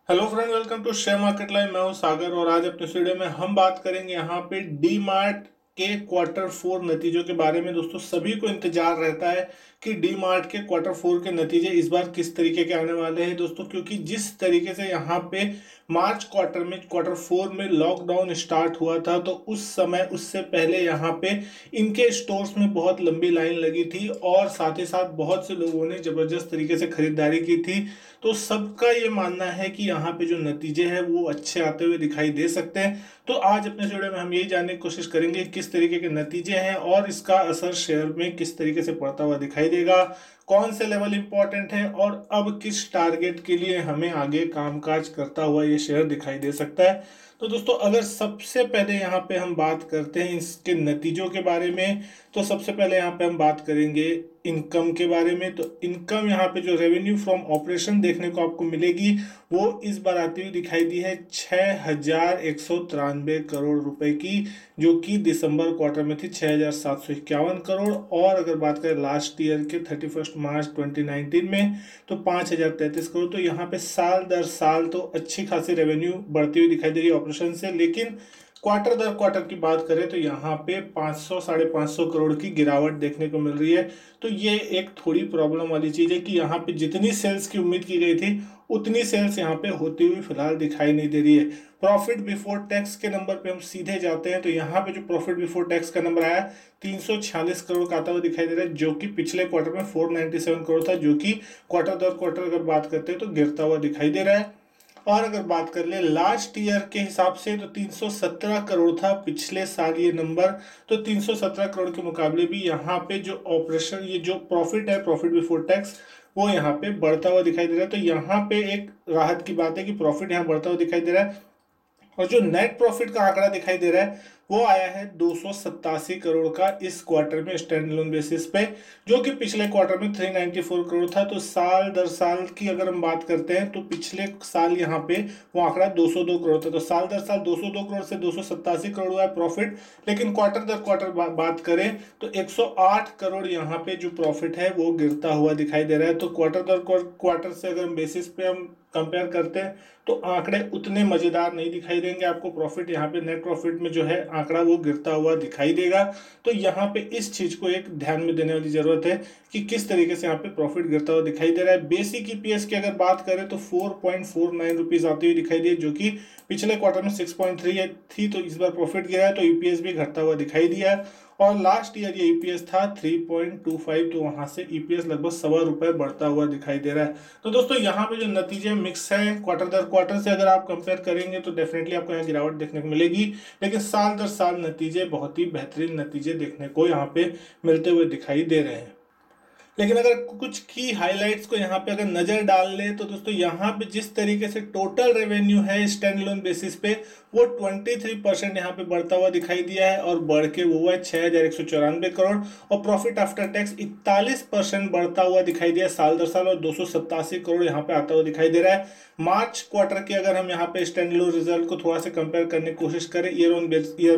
Hello friend, welcome to share market live. मैं हूं सागर और आज अपने इस वीडियो में हम बात करेंगे यहाँ पे डी मार्ट के क्वार्टर फोर नतीजों के बारे में। दोस्तों, सभी को इंतजार रहता है कि डी मार्ट के क्वार्टर फोर के नतीजे इस बार किस तरीके के आने वाले हैं दोस्तों, क्योंकि जिस तरीके से यहाँ पे मार्च क्वार्टर में क्वार्टर फोर में लॉकडाउन स्टार्ट हुआ था, तो उस समय उससे पहले यहाँ पे इनके स्टोर्स में बहुत लंबी लाइन लगी थी और साथ ही साथ बहुत से लोगों ने जबरदस्त तरीके से खरीदारी की थी। तो सबका ये मानना है कि यहाँ पे जो नतीजे हैं वो अच्छे आते हुए दिखाई दे सकते हैं। तो आज अपने इस वीडियो में हम यही जानने की कोशिश करेंगे किस तरीके के नतीजे हैं और इसका असर शेयर में किस तरीके से पड़ता हुआ दिखाई देगा, कौन से लेवल इंपॉर्टेंट है और अब किस टारगेट के लिए हमें आगे कामकाज करता हुआ ये शेयर दिखाई दे सकता है। तो दोस्तों, अगर सबसे पहले यहाँ पे हम बात करते हैं इसके नतीजों के बारे में, तो सबसे पहले यहाँ पे हम बात करेंगे इनकम के बारे में। तो इनकम यहाँ पे जो रेवेन्यू फ्रॉम ऑपरेशन देखने को आपको मिलेगी वो इस बार आती हुई दिखाई दी है 6,193 करोड़ रुपए की, जो कि दिसंबर क्वार्टर में थी 6,751 करोड़। और अगर बात करें लास्ट ईयर के 31 मार्च 2019 में, तो 5,033 करोड़। तो यहाँ पे साल दर साल तो अच्छी खासी रेवेन्यू बढ़ती हुई दिखाई दे रही है ऑपरेशन से, लेकिन क्वार्टर दर क्वार्टर की बात करें तो यहाँ पे 500 550 करोड़ की गिरावट देखने को मिल रही है। तो ये एक थोड़ी प्रॉब्लम वाली चीज़ है कि यहाँ पे जितनी सेल्स की उम्मीद की गई थी उतनी सेल्स यहाँ पे होती हुई फिलहाल दिखाई नहीं दे रही है। प्रॉफिट बिफोर टैक्स के नंबर पे हम सीधे जाते हैं, तो यहाँ पे जो प्रॉफिट बिफोर टैक्स का नंबर आया 346 करोड़ का आता हुआ दिखाई दे रहा है, जो कि पिछले क्वार्टर में 497 करोड़ था, जो कि क्वार्टर दर क्वार्टर अगर बात करते हैं तो गिरता हुआ दिखाई दे रहा है। और अगर बात कर ले लास्ट ईयर के हिसाब से, तो 317 करोड़ था पिछले साल ये नंबर। तो 317 करोड़ के मुकाबले भी यहाँ पे जो ऑपरेशन, ये जो प्रॉफिट है, प्रॉफिट बिफोर टैक्स, वो यहाँ पे बढ़ता हुआ दिखाई दे रहा है। तो यहाँ पे एक राहत की बात है कि प्रॉफिट यहाँ बढ़ता हुआ दिखाई दे रहा है। और जो नेट प्रॉफिट का आंकड़ा दिखाई दे रहा है वो आया है 287 करोड़ का इस क्वार्टर में स्टैंड लोन बेसिस पे, जो कि पिछले क्वार्टर में 394 करोड़ था। तो साल दर साल की अगर हम बात करते हैं तो पिछले साल यहाँ पे वो आंकड़ा 202 करोड़ था। तो साल दर साल 202 करोड़ से 287 करोड़ हुआ है प्रॉफिट। लेकिन क्वार्टर दर क्वार्टर बात करें तो 108 करोड़ यहाँ पे जो प्रॉफिट है वो गिरता हुआ दिखाई दे रहा है। तो क्वार्टर दर क्वार्टर से अगर हम बेसिस पे हम कंपेयर करते हैं तो आंकड़े उतने मजेदार नहीं दिखाई देंगे आपको। प्रॉफिट यहाँ पे नेट प्रॉफिट में जो है आंकड़ा वो गिरता हुआ दिखाई देगा। तो यहाँ पे इस चीज को एक ध्यान में देने वाली जरूरत है कि किस तरीके से यहाँ पे प्रॉफिट गिरता हुआ दिखाई दे रहा है। बेसिक ईपीएस की अगर बात करें तो 4.49 रुपीज आती हुई दिखाई दी, जो कि पिछले क्वार्टर में 6.3 थी। तो इस बार प्रॉफिट गिरा है तो ईपीएस भी घटता हुआ दिखाई दिया है। और लास्ट ईयर ये ईपीएस था 3.25, तो वहां से ईपीएस लगभग ₹1.25 बढ़ता हुआ दिखाई दे रहा है। तो दोस्तों, यहाँ पे जो नतीजे मिक्स है क्वार्टर दर क्वार्टर से अगर आप कंपेयर करेंगे तो डेफिनेटली आपको यहाँ गिरावट देखने को मिलेगी, लेकिन साल दर साल नतीजे बहुत ही बेहतरीन नतीजे देखने को यहाँ पे मिलते हुए दिखाई दे रहे हैं। लेकिन अगर कुछ की हाइलाइट्स को यहाँ पे अगर नजर डाल ले तो दोस्तों, यहाँ पे जिस तरीके से टोटल रेवेन्यू है स्टैंड लोन बेसिस पे वो 23% यहाँ पे बढ़ता हुआ दिखाई दिया है और बढ़ के वो हुआ है 6,194 करोड़। और प्रॉफिट आफ्टर टैक्स 41% बढ़ता हुआ दिखाई दिया साल दर साल और 287 करोड़ यहाँ पे आता हुआ दिखाई दे रहा है। मार्च क्वार्टर के अगर हम यहाँ पे स्टैंड लोन रिजल्ट को थोड़ा सा कंपेयर करने की कोशिश करें ईयर ऑन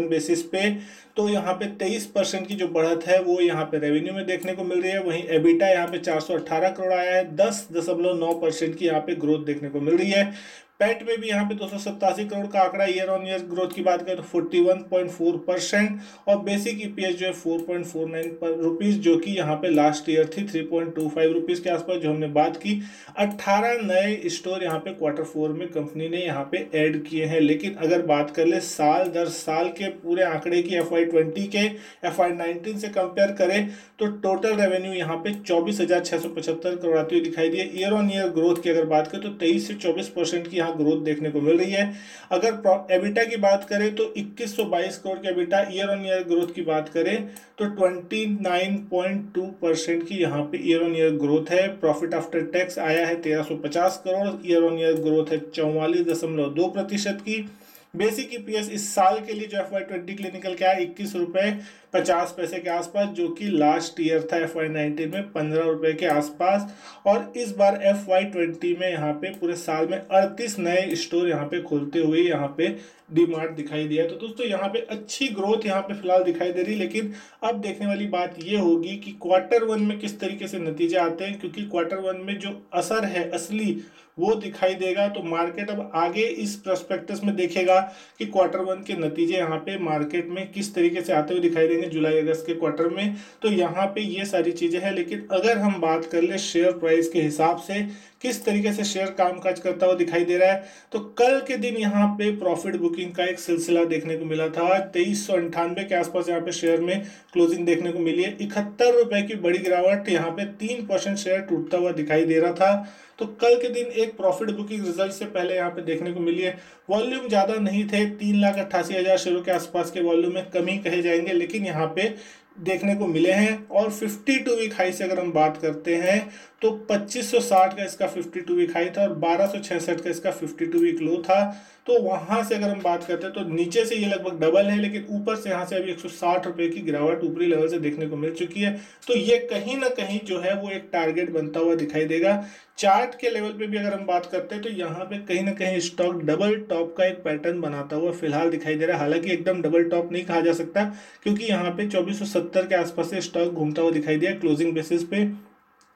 बेसिस पे, तो यहाँ पे 23% की जो बढ़त है वो यहाँ पे रेवेन्यू में देखने को मिल रही है। वहीं एबिटा यहाँ पे 418 करोड़ आया है, 10.9% की यहाँ पे ग्रोथ देखने को मिल रही है। पैट में भी यहाँ पे 287 करोड़ का आंकड़ा, ईयर ऑन ईयर ग्रोथ की बात करें तो 41.4%। और बेसिक ईपीएस जो है 4.49 रुपीज, जो कि यहाँ पे लास्ट ईयर थी 3.25 रुपीज के आसपास जो हमने बात की। 18 नए स्टोर यहाँ पे क्वार्टर फोर में कंपनी ने यहाँ पे ऐड किए हैं। लेकिन अगर बात कर ले साल दर साल के पूरे आंकड़े की FY20 के FY19 से कंपेयर करें तो टोटल रेवेन्यू यहाँ पे 24,675 करोड़ आती हुई दिखाई दी है। ईयर ऑन ईयर ग्रोथ की अगर बात करें तो 23 से 24% की यहाँ ग्रोथ देखने को मिल रही है। अगर एबिटा की बात करें तो 2122 करोड़ के EBITDA, year on year growth की बात करें तो 29.2% की यहाँ पे ईयर ऑन ईयर ग्रोथ है। प्रॉफिट आफ्टर टैक्स आया है 1350 crore, year on year growth है 44.2% की। बेसिक ईपीएस इस साल के लिए जो FY20 के लिए निकल के आया 21 रुपए 50 पैसे के आसपास, जो कि लास्ट ईयर था FY19 में 15 रुपए के आसपास। और इस बार FY20 में यहाँ पे पूरे साल में 38 नए स्टोर यहाँ पे खोलते हुए यहाँ पे डी मार्ट दिखाई दिया। तो दोस्तों, यहाँ पे अच्छी ग्रोथ यहाँ पे फिलहाल दिखाई दे रही, लेकिन अब देखने वाली बात ये होगी कि क्वार्टर वन में किस तरीके से नतीजे आते हैं, क्योंकि क्वार्टर वन में जो असर है असली वो दिखाई देगा। तो मार्केट अब आगे इस प्रोस्पेक्टस में देखेगा कि Q1 के नतीजे यहाँ पे मार्केट में किस तरीके से आते हुए दिखाई देंगे जुलाई अगस्त के क्वार्टर में। तो यहाँ पे ये सारी चीजें हैं। लेकिन अगर हम बात कर ले शेयर प्राइस के हिसाब से किस तरीके से शेयर कामकाज करता हुआ दिखाई दे रहा है, तो कल के दिन यहाँ पे प्रॉफिट बुकिंग का एक सिलसिला देखने को मिला था। 2398 के आसपास यहाँ पे शेयर में क्लोजिंग देखने को मिली है। 71 रुपए की बड़ी गिरावट, यहाँ पे 3% शेयर टूटता हुआ दिखाई दे रहा था। तो कल के दिन एक प्रॉफिट बुकिंग रिजल्ट से पहले यहाँ पे देखने को मिली है। वॉल्यूम ज्यादा नहीं थे, 3,88,000 शेयरों के आसपास के वॉल्यूम में कमी कहे जाएंगे, लेकिन यहाँ पे देखने को मिले हैं। और 52 वीक हाई से अगर हम बात करते हैं तो 2560 का इसका 52 वीक हाई था और 1266 का इसका 52 वीक लो था। तो वहां से अगर हम बात करते हैं तो नीचे से ये लगभग डबल है, लेकिन ऊपर से यहाँ से अभी 160 रुपए की गिरावट ऊपरी लेवल से देखने को मिल चुकी है। तो ये कहीं ना कहीं जो है वो एक टारगेट बनता हुआ दिखाई देगा। चार्ट के लेवल पे भी अगर हम बात करते हैं तो यहाँ पे कहीं ना कहीं स्टॉक डबल टॉप का एक पैटर्न बनाता हुआ फिलहाल दिखाई दे रहा है। हालांकि एकदम डबल टॉप नहीं कहा जा सकता, क्योंकि यहाँ पे 2470 के आसपास से स्टॉक घूमता हुआ दिखाई दिया क्लोजिंग बेसिस पे।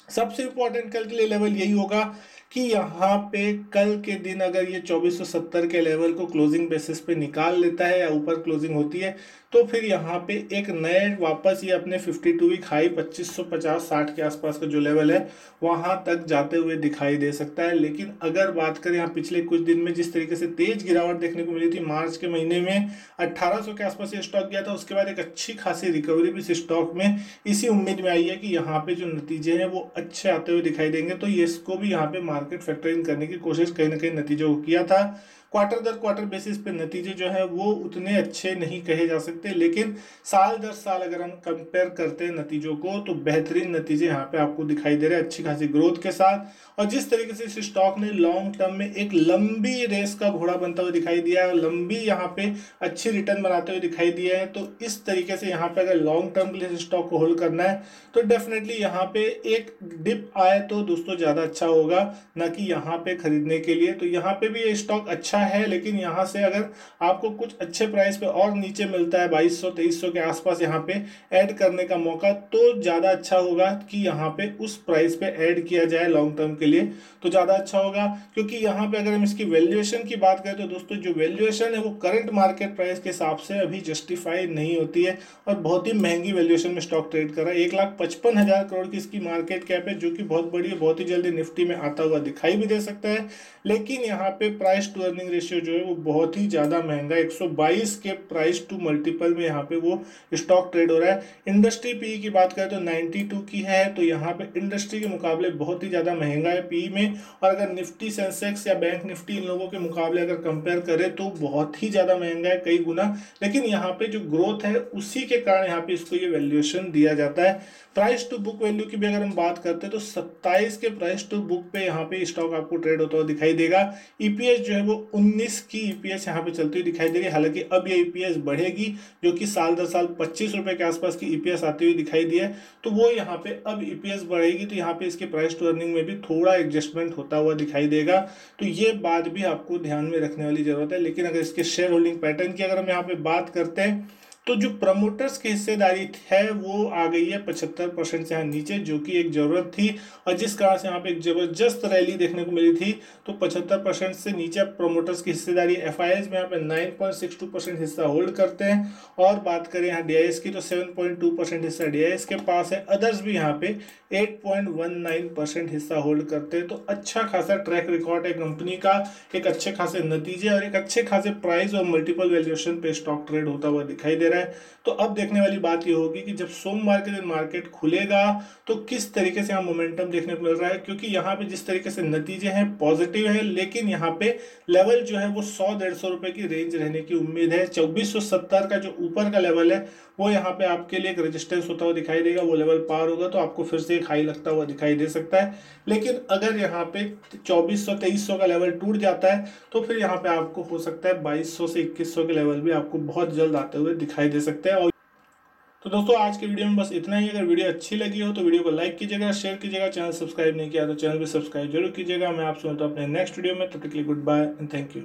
सबसे इंपॉर्टेंट कल के लिए लेवल यही होगा कि यहाँ पे कल के दिन अगर ये 2470 के लेवल को क्लोजिंग बेसिस पे निकाल लेता है या ऊपर क्लोजिंग होती है, तो फिर यहाँ पे एक नए वापस ये अपने 52 वीक हाई 2550-60 के आसपास का जो लेवल है वहां तक जाते हुए दिखाई दे सकता है। लेकिन अगर बात करें यहाँ पिछले कुछ दिन में जिस तरीके से तेज गिरावट देखने को मिली थी, मार्च के महीने में 1800 के आसपास ये स्टॉक गया था, उसके बाद एक अच्छी खासी रिकवरी भी इस स्टॉक में इसी उम्मीद में आई है कि यहाँ पे जो नतीजे हैं वो अच्छे आते हुए दिखाई देंगे। तो ये इसको भी यहाँ पे मार्केट फैक्टर इन करने की कोशिश कहीं ना कहीं नतीजों को किया था। क्वार्टर दर क्वार्टर बेसिस पे नतीजे जो है वो उतने अच्छे नहीं कहे जा सकते, लेकिन साल दर साल अगर हम कंपेयर करते हैं नतीजों को तो बेहतरीन नतीजे यहाँ पे आपको दिखाई दे रहे हैं अच्छी खासी ग्रोथ के साथ। और जिस तरीके से इस स्टॉक ने लॉन्ग टर्म में एक लंबी रेस का घोड़ा बनता हुआ दिखाई दिया है और लंबी यहाँ पे अच्छी रिटर्न बनाते हुए दिखाई दिया है, तो इस तरीके से यहाँ पे अगर लॉन्ग टर्म के लिए स्टॉक को होल्ड करना है तो डेफिनेटली यहाँ पे एक डिप आए तो दोस्तों ज़्यादा अच्छा होगा, ना कि यहाँ पे खरीदने के लिए। तो यहाँ पे भी ये स्टॉक अच्छा है, लेकिन यहाँ से अगर आपको कुछ अच्छे प्राइस पे और नीचे मिलता है 2200-2300 के आसपास यहाँ पे ऐड करने का मौका, तो ज़्यादा अच्छा होगा कि यहाँ पे उस प्राइस पे ऐड किया जाए लॉन्ग टर्म के लिए, तो ज़्यादा अच्छा होगा। क्योंकि यहाँ पे अगर हम इसकी वैल्यूएशन की बात करें तो दोस्तों जो वैल्यूएशन है वो करंट मार्केट प्राइस के हिसाब से अभी जस्टिफाई नहीं होती है और बहुत ही महंगी वैल्यूएशन में स्टॉक ट्रेड कर रहा है। 1,55,000 करोड़ की इसकी मार्केट कैप है, जो कि बहुत बड़ी है, बहुत ही जल्दी निफ्टी में आता हुआ दिखाई भी दे सकता है। लेकिन यहाँ पे प्राइस टू अर्निंग रेशियो जो है वो बहुत ही ज़्यादा महंगा, 122 के प्राइस टू मल्टीपल में यहाँ पे वो स्टॉक ट्रेड हो रहा है। इंडस्ट्री पी की बात करें तो 92 की है, तो यहाँ पे इंडस्ट्री के मुकाबले बहुत ही ज़्यादा महंगा है पी में। और अगर निफ्टी सेंसेक्स या बैंक निफ्टी इन लोगों के मुकाबले अगर कंपेयर करें तो बहुत ही ज़्यादा महंगा है, कई गुना। लेकिन यहाँ पे जो ग्रोथ है उसी के कारण यहाँ पे इसको ये वैल्यूएशन दिया जाता है। प्राइस टू बुक वैल्यू की भी अगर हम बात करते हैं तो 27 के प्राइस टू बुक पे यहाँ पे स्टॉक आपको ट्रेड होता हुआ दिखाई देगा। ईपीएस जो है वो 19 की ईपीएस यहाँ पे चलती हुई दिखाई देगी। हालांकि अब ये ईपीएस बढ़ेगी, जो कि साल दर साल 25 रुपए के आसपास की ईपीएस आती हुई दिखाई दी है, तो वो यहाँ पे अब ईपीएस बढ़ेगी तो यहाँ पे इसके प्राइस टू अर्निंग में भी थोड़ा एडजस्टमेंट होता हुआ दिखाई देगा। तो ये बात भी आपको ध्यान में रखने वाली जरूरत है। लेकिन अगर इसके शेयर होल्डिंग पैटर्न की अगर हम यहाँ पे बात करते हैं तो जो प्रमोटर्स की हिस्सेदारी है वो आ गई है 75% से यहाँ नीचे, जो कि एक जरूरत थी और जिस कारण से यहाँ पे एक जबरदस्त रैली देखने को मिली थी। तो 75% से नीचे प्रमोटर्स की हिस्सेदारी, एफआईआईज में यहाँ पे 9.62% हिस्सा होल्ड करते हैं। और बात करें यहाँ डीआईएस की तो 7.2% हिस्सा डीआईएस के पास है। अदर्स भी यहाँ पे 8.19% हिस्सा होल्ड करते हैं। तो अच्छा खासा ट्रैक रिकॉर्ड है कंपनी का, एक अच्छे खासे नतीजे और एक अच्छे खासे प्राइस और मल्टीपल वैल्यूएशन पे स्टॉक ट्रेड होता हुआ दिखाई दे रहा है। तो अब देखने वाली बात ये होगी कि जब सोमवार के दिन मार्केट खुलेगा तो किस तरीके से यहाँ मोमेंटम देखने को मिल रहा है, क्योंकि यहाँ पे जिस तरीके से नतीजे हैं पॉजिटिव है, लेकिन यहाँ पे लेवल जो है वो 100-150 रुपए की रेंज रहने की उम्मीद है। 2470 का जो ऊपर का लेवल है वो यहाँ पे आपके लिए एक रेजिस्टेंस होता हुआ दिखाई देगा। वो लेवल पार होगा तो आपको फिर से एक हाई लगता हुआ दिखाई दे सकता है। लेकिन अगर यहाँ पे 2400-2300 का लेवल टूट जाता है तो फिर यहाँ पे आपको हो सकता है 2200 से 2100 के लेवल भी आपको बहुत जल्द आते हुए दिखाई दे सकते हैं। और तो दोस्तों आज के वीडियो में बस इतना ही। अगर वीडियो अच्छी लगी हो तो वीडियो को लाइक कीजिएगा, शेयर कीजिएगा, चैनल सब्सक्राइब नहीं किया तो चैनल भी सब्सक्राइब जरूर कीजिएगा। मैं आपसे मिलता हूं अपने नेक्स्ट वीडियो में, तब तक के लिए goodbye and thank you.